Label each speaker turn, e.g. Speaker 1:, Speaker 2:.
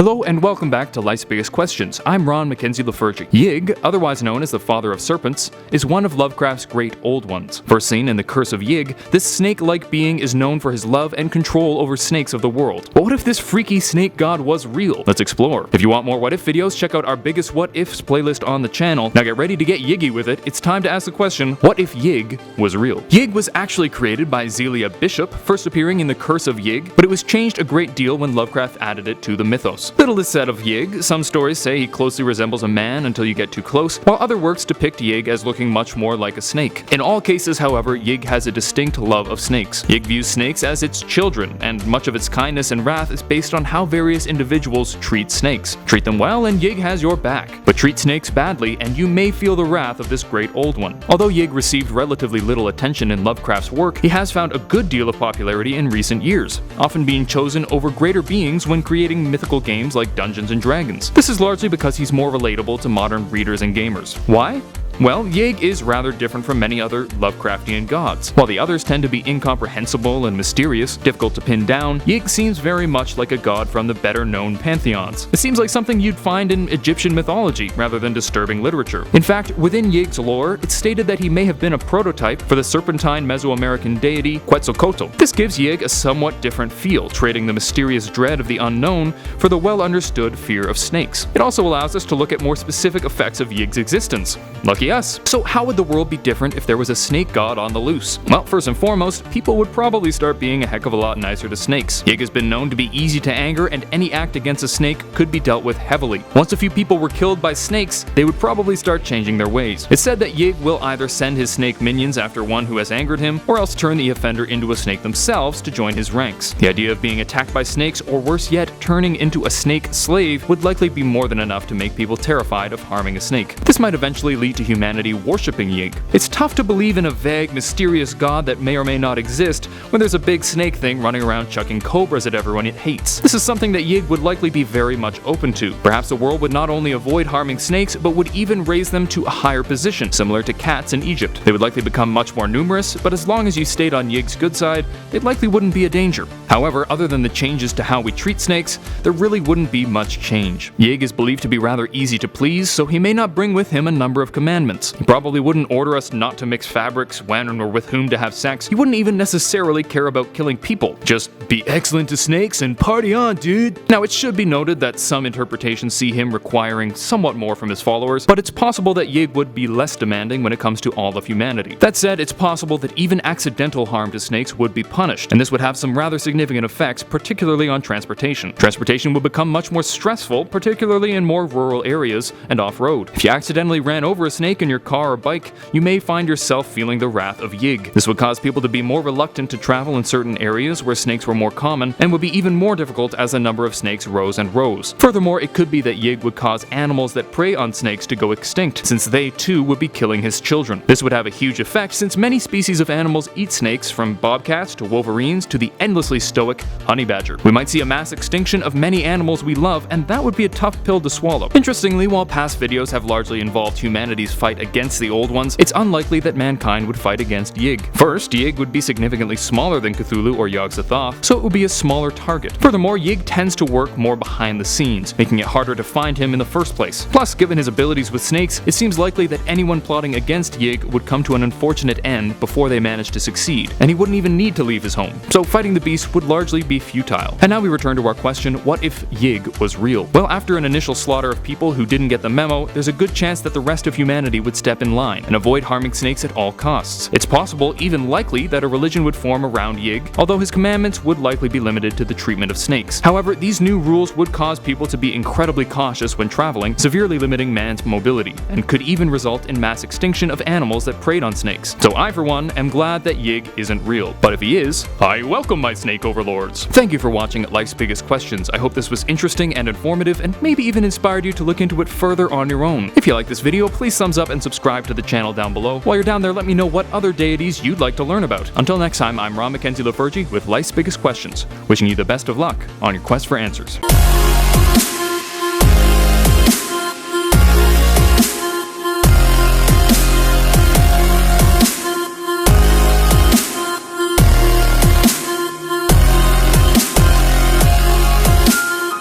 Speaker 1: Hello and welcome back to Life's Biggest Questions. I'm Ron Mackenzie Lafergie. Yig, otherwise known as the father of serpents, is one of Lovecraft's great old ones. First seen in The Curse of Yig, this snake-like being is known for his love and control over snakes of the world. But what if this freaky snake god was real? Let's explore. If you want more what if videos, check out our biggest what ifs playlist on the channel. Now get ready to get yiggy with it. It's time to ask the question, what if Yig was real? Yig was actually created by Zelia Bishop, first appearing in The Curse of Yig, but it was changed a great deal when Lovecraft added it to the mythos. Little is said of Yig. Some stories say he closely resembles a man until you get too close, while other works depict Yig as looking much more like a snake. In all cases, however, Yig has a distinct love of snakes. Yig views snakes as its children, and much of its kindness and wrath is based on how various individuals treat snakes. Treat them well and Yig has your back, but treat snakes badly and you may feel the wrath of this great old one. Although Yig received relatively little attention in Lovecraft's work, he has found a good deal of popularity in recent years, often being chosen over greater beings when creating mythical games like Dungeons & Dragons. This is largely because he's more relatable to modern readers and gamers. Why? Well, Yig is rather different from many other Lovecraftian gods. While the others tend to be incomprehensible and mysterious, difficult to pin down, Yig seems very much like a god from the better-known pantheons. It seems like something you'd find in Egyptian mythology rather than disturbing literature. In fact, within Yig's lore, it's stated that he may have been a prototype for the serpentine Mesoamerican deity Quetzalcoatl. This gives Yig a somewhat different feel, trading the mysterious dread of the unknown for the well-understood fear of snakes. It also allows us to look at more specific effects of Yig's existence. Lucky us. So how would the world be different if there was a snake god on the loose? Well, first and foremost, people would probably start being a heck of a lot nicer to snakes. Yig has been known to be easy to anger, and any act against a snake could be dealt with heavily. Once a few people were killed by snakes, they would probably start changing their ways. It's said that Yig will either send his snake minions after one who has angered him, or else turn the offender into a snake themselves to join his ranks. The idea of being attacked by snakes, or worse yet, turning into a snake slave, would likely be more than enough to make people terrified of harming a snake. This might eventually lead to humanity worshipping Yig. It's tough to believe in a vague, mysterious god that may or may not exist when there's a big snake thing running around chucking cobras at everyone it hates. This is something that Yig would likely be very much open to. Perhaps the world would not only avoid harming snakes, but would even raise them to a higher position, similar to cats in Egypt. They would likely become much more numerous, but as long as you stayed on Yig's good side, they likely wouldn't be a danger. However, other than the changes to how we treat snakes, there really wouldn't be much change. Yig is believed to be rather easy to please, so he may not bring with him a number of commandments. He probably wouldn't order us not to mix fabrics, when or with whom to have sex. He wouldn't even necessarily care about killing people. Just be excellent to snakes and party on, dude. Now, it should be noted that some interpretations see him requiring somewhat more from his followers, but it's possible that Yig would be less demanding when it comes to all of humanity. That said, it's possible that even accidental harm to snakes would be punished, and this would have some rather significant effects, particularly on transportation. Transportation would become much more stressful, particularly in more rural areas and off-road. If you accidentally ran over a snake in your car or bike, you may find yourself feeling the wrath of Yig. This would cause people to be more reluctant to travel in certain areas where snakes were more common, and would be even more difficult as the number of snakes rose and rose. Furthermore, it could be that Yig would cause animals that prey on snakes to go extinct, since they too would be killing his children. This would have a huge effect since many species of animals eat snakes, from bobcats to wolverines to the endlessly stoic honey badger. We might see a mass extinction of many animals we love, and that would be a tough pill to swallow. Interestingly, while past videos have largely involved humanity's fight against the old ones, it's unlikely that mankind would fight against Yig. First, Yig would be significantly smaller than Cthulhu or Yog-Sothoth, so it would be a smaller target. Furthermore, Yig tends to work more behind the scenes, making it harder to find him in the first place. Plus, given his abilities with snakes, it seems likely that anyone plotting against Yig would come to an unfortunate end before they managed to succeed, and he wouldn't even need to leave his home. So fighting the beast would largely be futile. And now we return to our question, what if Yig was real? Well, after an initial slaughter of people who didn't get the memo, there's a good chance that the rest of humanity would step in line and avoid harming snakes at all costs. It's possible, even likely, that a religion would form around Yig, although his commandments would likely be limited to the treatment of snakes. However, these new rules would cause people to be incredibly cautious when traveling, severely limiting man's mobility, and could even result in mass extinction of animals that preyed on snakes. So I, for one, am glad that Yig isn't real. But if he is, I welcome my snake overlords. Thank you for watching Life's Biggest Questions. I hope this was interesting and informative, and maybe even inspired you to look into it further on your own. If you like this video, please thumbs up and subscribe to the channel down below. While you're down there, let me know what other deities you'd like to learn about. Until next time, I'm Ron Mackenzie Lafergie with Life's Biggest Questions, wishing you the best of luck on your quest for answers.